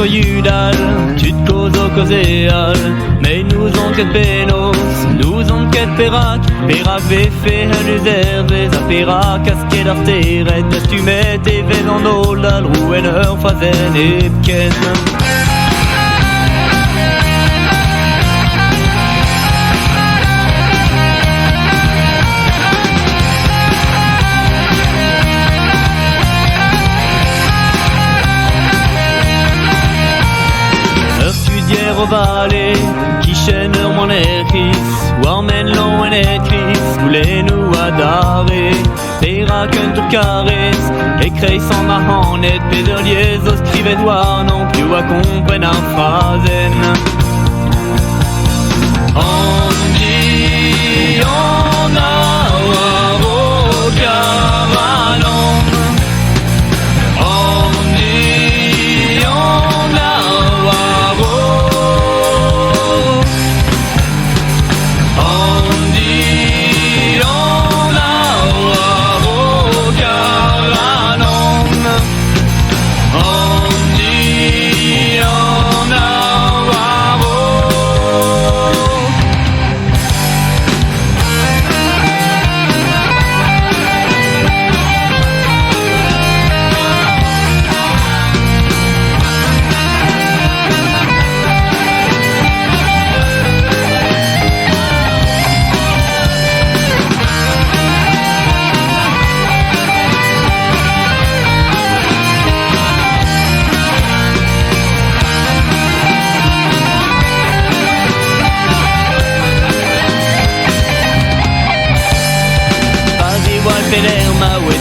Judal, tu te causes au causéal, mais nous on quête pénos, nous on quête pérac, pérac véfé, hanuzer, vez a pérac, casquet d'arteret, tu mets tes vez en olal, rouener, fazen et pken. Vallée, qui chaîne mon écris, ou emmène l'on en écris, voulez-nous adorer, pérac un tour caresse, et crée sans marronnet, pédoliers, os scrivet voir, non plus à comprendre un phrasen. On dit, on a au caranon. On dit, on a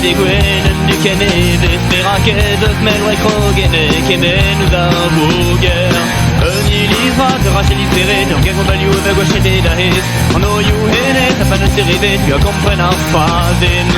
des gwenen du Kennedy, pérac et de smel ouais krogene, kemen nous avons guerre. Ni livra de Rachel libéré, dans quel combat liou de gauche et d'ahis. En o you hene, ça pas de s'ériver, tu as compris un phasen.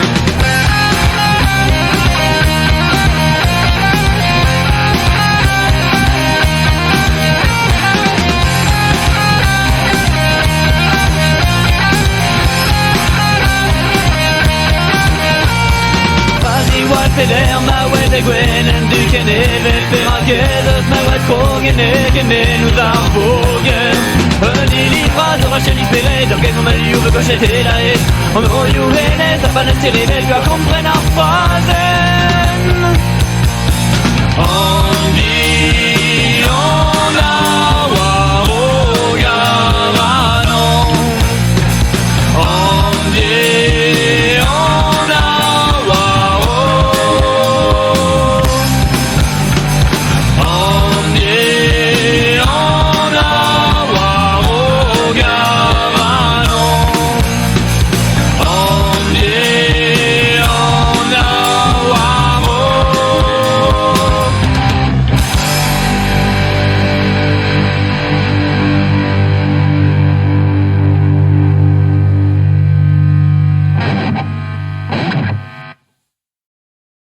Peder ma ouais de gwenen du Kennedy, pérac et de smel ouais krogene, kemen nous avons guerre. Ni livra de Rachel libéré, dans quel combat liou de gauche et d'ahis. En o you hene, ça pas de s'ériver, tu as compris un phasen. On dit